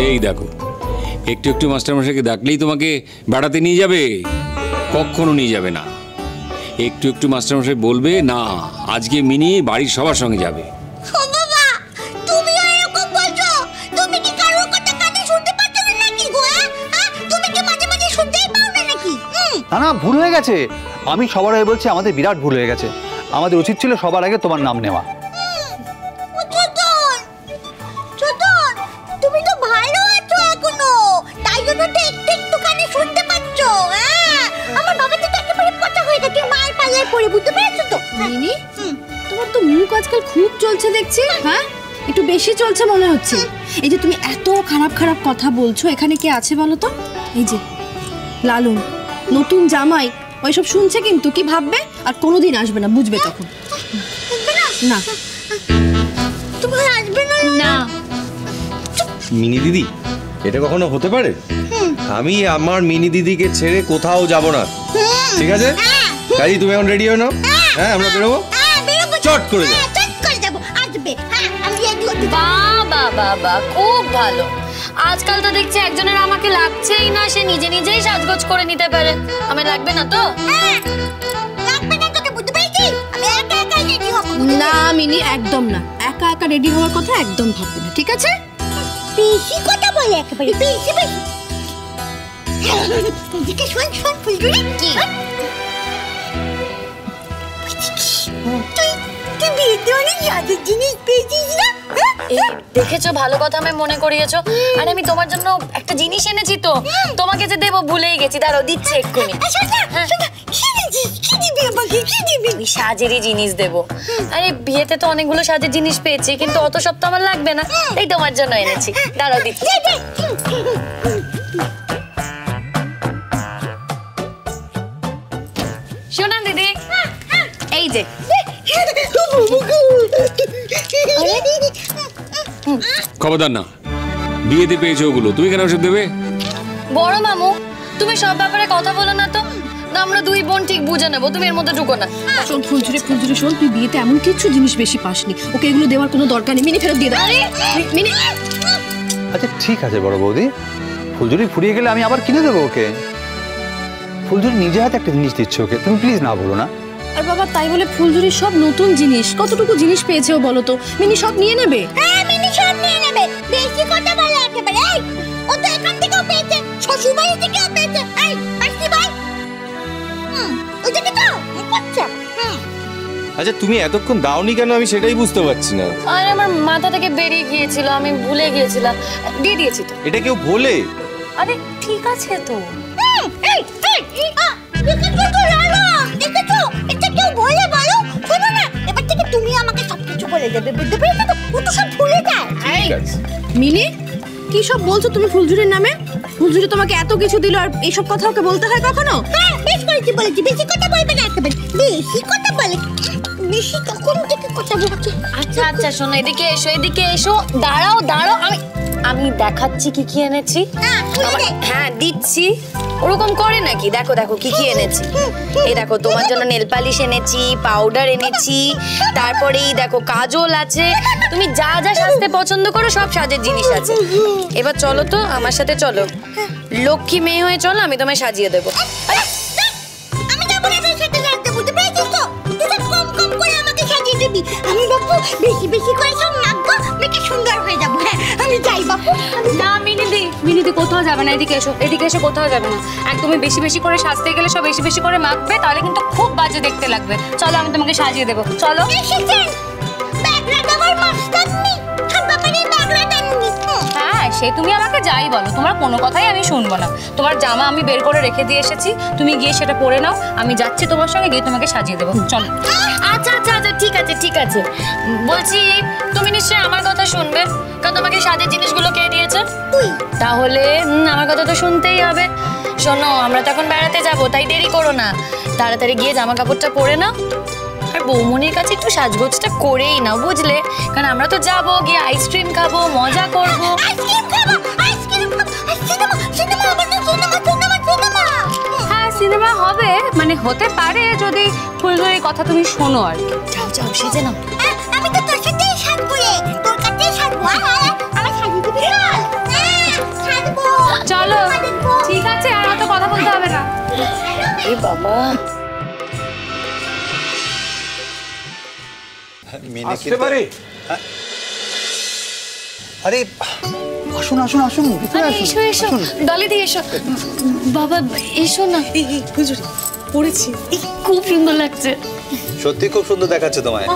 এই দেখো, একটু একটু মাস্টারমশাইকে ডাকলেই তোমাকে বেড়াতে নিয়ে যাবে? কখনো নিয়ে যাবে না। একটু একটু মাস্টারমশাই বলবে না আজকে মিনি বাড়ির সবার সঙ্গে যাবে। না না, ভুল হয়ে গেছে। আমি সবার আগে বলছি আমাদের বিরাট ভুল হয়ে গেছে। আমাদের উচিত ছিল সবার আগে তোমার নাম নেওয়া। তুমি তো ভালো আছো এখনো, তাই জন্য তো একটুখানি শুনতে পাচ্ছ। আমার বাবা তো একেবারে পচা হয়ে গেছে, মায়ের পাল্লায় পড়ে, বুঝতে পেরেছো তো? মিনি, তোমার তো মুখ আজকাল খুব চলছে দেখছি। হ্যাঁ, একটু বেশি চলছে মনে হচ্ছে। এই যে তুমি এত খারাপ খারাপ কথা বলছো, এখানে কে আছে বলো তো? এই যে লালন, নতুন জামাই, ওইসব শুনছে কিন্তু কি ভাববে? আর কোনোদিন আসবে না, বুঝবে তখন। না, তুমি আসবে না? না মিনি দিদি, এটা কখনো হতে পারে? আমি আমার মিনি দিদিকে ছেড়ে কোথাও যাব না, ঠিক আছে? কাজী তুমি এখন রেডি হয়ে নাও। হ্যাঁ, আমরা বেরোবো, চট করে যাবো। আসবে, আমি রেডি হতে। বাবা বাবা, খুব ভালো। আজকাল তো দেখছি একজনের আমাকে লাগছেই না, সে নিজে নিজেই সাজগোজ করে নিতে পারে। আমার লাগবে না তো? লাগবে না তোকে, বুঝতে পেরেছি? আমি একা একা রেডি হব। না মিনি, একদম না। একা একা রেডি হওয়ার কথা একদম ভাববে না, ঠিক আছে? বেশি কথা বলে একেবারে, বেশি বেশি। এদিকে শোন শোন ফুলটুরি, কি? তুই বিয়েতে অনেক সাজের জিনিস পেয়েছিস না? দেখেছো, ভালো কথা আমি মনে করিয়েছো। আর আমি তোমার জন্য একটা জিনিস এনেছি তো, তোমাকে যে দেবো ভুলেই গেছি। দাঁড়াও, দিচ্ছে এক্ষুনি। আমি সাজেরই জিনিস দেবো। আরে বিয়েতে তো অনেকগুলো সাজের জিনিস পেয়েছি, কিন্তু অত সব তো আমার লাগবে না, তাই তোমার জন্য এনেছি। দাঁড়াও, দিচ্ছি। শোনা দিদি, এই যে খবরদার না, বিয়েতে পেয়েছো ওগুলো, তুমি কেন ওসব দেবে? বড় মামু, তুমি সব ব্যাপারে কথা বলো না তো। আমরা দুই বোন ঠিক বুঝে নেবো, তুমি এর মধ্যে ঢুকো না। শোন ফুলঝুরি, ফুলঝুরি শোন, তুই বিয়েতে এমন কিছু জিনিস বেশি পাসনি, ওকে এগুলো দেওয়ার কোনো দরকার নেই। মিনি ফেরত দিয়ে দাও। মিনি, আচ্ছা ঠিক আছে বড় বৌদি, ফুলঝুরি ফুরিয়ে গেলে আমি আবার কিনে দেবো ওকে। ফুলঝুরি নিজে হাতে একটা জিনিস দিচ্ছে ওকে, তুমি প্লিজ না বলো না। আর বাবা তাই বলে ফুলঝুরির সব নতুন জিনিস, কতটুকু জিনিস পেয়েছে ও বলো তো? মিনি সব নিয়ে নেবে। হ্যাঁ, মিনি সব নিয়ে নেবে। বেশি কথা বলে একেবারে। ও তো এখান থেকেও পেয়েছে, শ্বশুরবাড়ি থেকেও পেয়েছে। আসছি ভাই। ওই দিকে তো বাচ্চা। আচ্ছা, তুমি এতক্ষণ দাওনি কেন আমি সেটাই বুঝতে পারছি না। আর আমার মাথা থেকে বেরিয়ে গিয়েছিল, আমি ভুলে গিয়েছিলাম। দিয়ে দিয়েছি তো। এটা কেউ বলে? আরে ঠিক আছে তো। দেখেছো তো লালা, দেখেছো? এটা কেউ বলে বলো? শোনো না, এবার থেকে তুমি আমাকে সবকিছু বলে দেবে, বুঝতে পেরেছো তো? ও তো সব ভুলে যায়। ঠিক আছে। মিনি, কি সব বলছো তুমি ফুলঝুরির নামে? ফুলঝুরি তোমাকে এত কিছু দিল, আর এইসব কথা ওকে বলতে হয় কখনো? হ্যাঁ, বেশ করেছি, বলেছি। বেশি কথা বলবে না একেবারে। বেশি কথা বলে, বেশি তখন থেকে কথা বলছে। আচ্ছা আচ্ছা, শোনো, এদিকে এসো, এদিকে এসো। দাঁড়াও দাঁড়াও, আমি দেখাচ্ছি কি কি এনেছি। হ্যাঁ, দিচ্ছি। ওরকম করে নাকি? দেখো দেখো কি কি এনেছি। এই দেখো, তোমার জন্য নেল পালিশ এনেছি, পাউডার এনেছি, তারপরে এই দেখো কাজল আছে। তুমি যা যা সাজতে পছন্দ করো সব সাজের জিনিস আছে। এবার চলো তো আমার সাথে, চলো। লক্ষ্মী মেয়ে হয়ে চলো, আমি তোমায় সাজিয়ে দেবো। আমি যাবো না তোর সাথে লাগতে, বুঝতে পেরেছিস তো? তুই তো কম কম করে আমাকে সাজিয়ে দিবি। আমি বাপু বেশি বেশি করে সব মাখবো, মেয়েকে সুন্দর হয়ে যাবো। হ্যাঁ, আমি যাই বাপু। না মিনিদি, মিনিদি কোথাও যাবে না। এদিকে এসো, এদিকে এসে কোথাও যাবে না। একদমই বেশি বেশি করে সাজতে গেলে সব বেশি বেশি করে মাখবে, তাহলে কিন্তু খুব বাজে দেখতে লাগবে। চলো, আমি তোমাকে সাজিয়ে দেবো, চলো। হ্যাঁ, সে তুমি আমাকে যাই বলো, তোমার কোনো কথাই আমি শুনবো না। তোমার জামা আমি বের করে রেখে দিয়ে এসেছি, তুমি গিয়ে সেটা পরে নাও। আমি যাচ্ছি তোমার সঙ্গে, গিয়ে তোমাকে সাজিয়ে দেবো, চলো। আচ্ছা আচ্ছা আচ্ছা, ঠিক আছে ঠিক আছে। বলছি, তুমি নিশ্চয়ই আমার কথা শুনবে, কারণ তোমাকে সাজের জিনিসগুলো কে দিয়েছে? তাহলে আমার কথা তো শুনতেই হবে। শোনো, আমরা তো এখন বেড়াতে যাবো, তাই দেরি করো না, তাড়াতাড়ি গিয়ে জামা কাপড়টা পরে নাও। আর বৌমনির কাছে একটু সাজগোজটা করেই নাও, বুঝলে? কারণ আমরা তো যাবো, গিয়ে আইসক্রিম খাবো, মজা করবো। হ্যাঁ, সিনেমা হবে, মানে হতে পারে যদি ফুলঝুরির কথা তুমি শোনো আর কি। যাও যাও, সেজে নাও। আমি তো তোর সাথেই সাজবো রে, তোর কাছেই সাজবো। আমার সাজিয়ে দিবি? এ বাবা আসতে পারে? আরে আসুন আসুন আসুন ভিতরে আসুন। এসো এসো ডলিদি এসো বাবা এসো না হুজুরি পড়েছি খুব সুন্দর লাগছে সত্যি খুব সুন্দর দেখাচ্ছে তোমায়।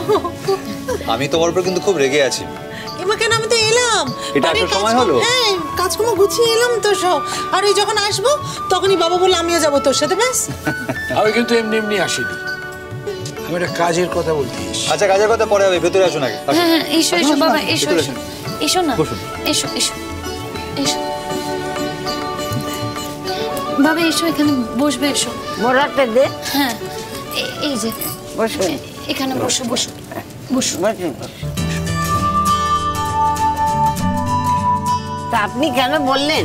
আমি তোমার উপর কিন্তু খুব রেগে আছি। এবার কেন আমি তো এলাম এটা বাড়ির আসার সময় কাজকর্ম- হলো? হ্যাঁ কাজকর্ম গুছিয়ে এলাম তো সব। আর ওই যখন আসবো তখনই বাবা বললো আমিও যাবো তোর সাথে, ব্যাস। আমি কিন্তু এমনি এমনি আসিনি, আমি একটা কাজের কথা বলতে এসেছি। আচ্ছা কাজের কথা পরে হবে, ভেতরে আসুন আগে। আসুন। হ্যাঁ হ্যাঁ এসো আসুন, এসো আসুন, বাবা আসুন, এসো ভেতরে এসো আসুন। এসো না বসুন। এসো এসো এসো বাবা এসো এখানে বসবে এসো মোড়াতে দে। হ্যাঁ এই যে বসুন এখানে বসো বসো বসো বসুন। তা আপনি কেন বললেন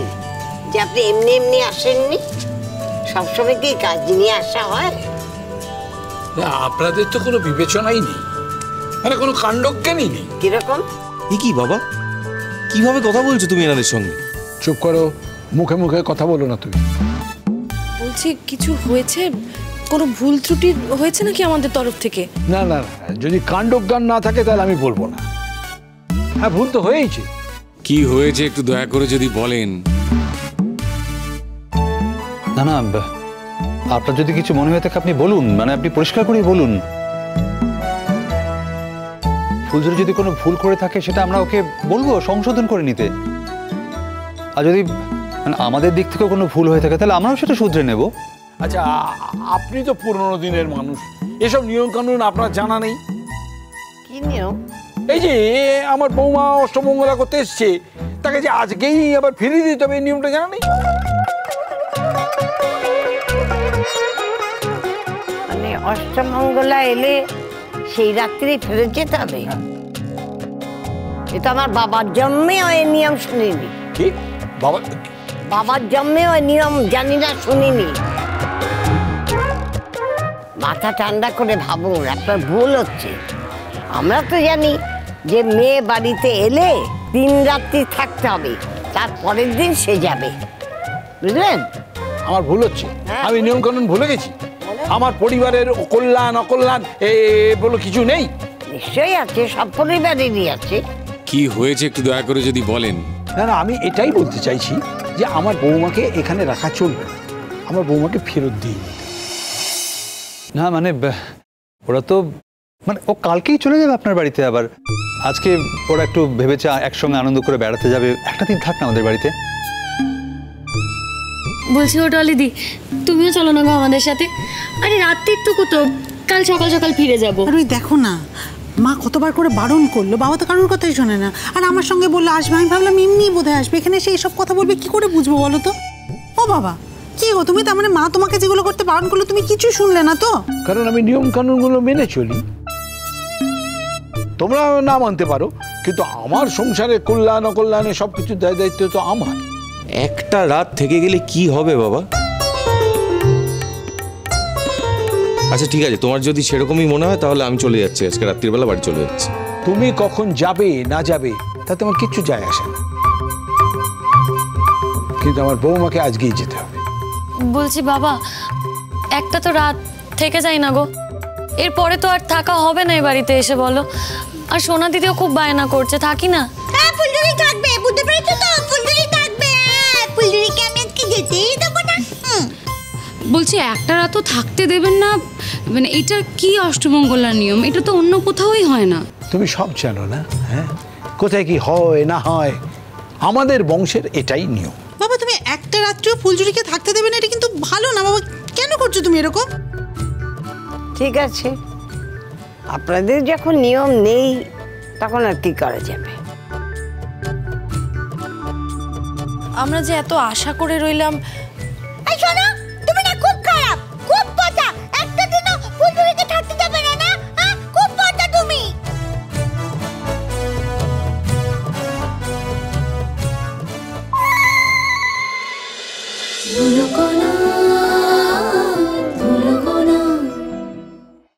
যে আপনি এমনি এমনি আসেননি? সবসময় কি কাজ নিয়ে আসা হয়? না, আপনাদের তো কোনো বিবেচনাই নেই, মানে কোনো কাণ্ডজ্ঞানই নেই। কিরকম? এ কি বাবা, কিভাবে কথা বলছো তুমি এনাদের সঙ্গে? চুপ করো, মুখে মুখে কথা বলো না তুমি। বলছি কিছু হয়েছে, কোনো ভুল ত্রুটি হয়েছে নাকি আমাদের তরফ থেকে? না না না, যদি কাণ্ডজ্ঞান না থাকে তাহলে আমি বলবো না। হ্যাঁ ভুল তো হয়েইছে। কি হয়েছে একটু দয়া করে যদি বলেন। না না আপনার যদি কিছু মনে হয়ে থাকে আপনি বলুন, মানে আপনি পরিষ্কার করে বলুন। ফুলঝুরি যদি কোনো ভুল করে থাকে সেটা আমরা ওকে বলবো সংশোধন করে নিতে। আর যদি মানে আমাদের দিক থেকে কোনো ভুল হয়ে থাকে তাহলে আমরাও সেটা শুধরে নেব। আচ্ছা আপনি তো পুরনো দিনের মানুষ, এসব নিয়ম কানুন আপনার জানা নেই? কি নিয়ম? এই যে আমার বৌমা অষ্টমঙ্গলা করতে এসছে, তাকে যে আজকেই আবার ফিরিয়ে দিতে হবে এই নিয়মটা জানা নেই? মানে অষ্টমঙ্গলা এলে সেই রাত্রি ফেরত যেতে হবে? এটা আমার বাবার জন্মেও এই নিয়ম শুনিনি। কি বাবা? বাবার জন্মেও এই নিয়ম জানি না, শুনিনি। মাথা ঠান্ডা করে ভাবুন, আপনার ভুল হচ্ছে। আমরা তো জানি যে মেয়ে বাড়িতে এলে 3 রাত্রি থাকতে হবে, তারপরের দিন সে যাবে, বুঝলেন? আমার ভুল হচ্ছে, হ্যাঁ। আমি নিয়ম কানুন ভুলে গেছি। আমার পরিবারের কল্যাণ অকল্যাণ বলে কিছু নেই। নিশ্চয়ই আছে, সব পরিবারেরই আছে। কি হয়েছে একটু দয়া করে যদি বলেন। না না, আমি এটাই বলতে চাইছি যে আমার বৌমাকে এখানে রাখা চলবে না, আমার বৌমাকে ফেরত দিয়ে দিতে হবে। না মানে ওরা তো মানে ও কালকেই চলে যাবে আপনার বাড়িতে। আবার আজকে ওরা একটু ভেবেছে একসঙ্গে আনন্দ করে বেড়াতে যাবে, একটা দিন থাক না আমাদের বাড়িতে। বলছি ও ডলিদি তুমিও চলো না গো আমাদের সাথে। আরে রাত্রিটুকু তো, কাল সকাল সকাল ফিরে যাব। আর ওই দেখো না, মা কতবার করে বারণ করলো, বাবা তো কারোর কথাই শোনে না। আর আমার সঙ্গে বললো আসবে, আমি ভাবলাম এমনি বোধহয় আসবে, এখানে এসে এইসব কথা বলবে, কি করে বুঝবো বলো তো? ও বাবা, কি গো তুমি, তার মানে মা তোমাকে যেগুলো করতে বারণ করলো তুমি কিছু শুনলে না তো? কারণ আমি নিয়ম কানুনগুলো মেনে চলি। তোমরা না মানতে পারো, কিন্তু আমার সংসারে কল্যাণ অকল্যাণে সবকিছু দায় দায়িত্ব তো আমার। একটা রাত থেকে গেলে কি হবে বাবা? আচ্ছা ঠিক আছে, তোমার যদি সেরকমই মনে হয় তাহলে আমি চলে যাচ্ছি, আজকে রাত্রিবেলা বাড়ি চলে যাচ্ছি। তুমি কখন যাবে না যাবে তাতে আমার কিচ্ছু যায় আসে না, কিন্তু আমার বৌমাকে আজকেই যেতে হবে। বলছি বাবা, একটা তো রাত থেকে যাই না গো, এরপরে তো আর থাকা হবে না এই বাড়িতে এসে, বলো? আর সোনা দিদিও খুব বায়না করছে, থাকি না। হ্যাঁ, ফুলঝুরি থাকবে, বুঝতে পেরেছো তো? ফুলঝুরি থাকবে। ফুলঝুরিকে আমি আজকে যেতেই দেবো না। বলছি একটা রাতও থাকতে দেবেন না? মানে এটা কি অষ্টমঙ্গলার নিয়ম? এটা তো অন্য কোথাওই হয় না। তুমি সব জানো না? হ্যাঁ, কোথায় কি হয় না হয়, আমাদের বংশের এটাই নিয়ম। বাবা তুমি একটা রাত্রিও ফুলঝুরিকে থাকতে দেবে না, এটা কিন্তু ভালো না বাবা। কেন করছো তুমি এরকম? ঠিক আছে, আপনাদের যখন নিয়ম নেই তখন আর কি করা যাবে? আমরা যে এত আশা করে রইলাম। এই শোনো,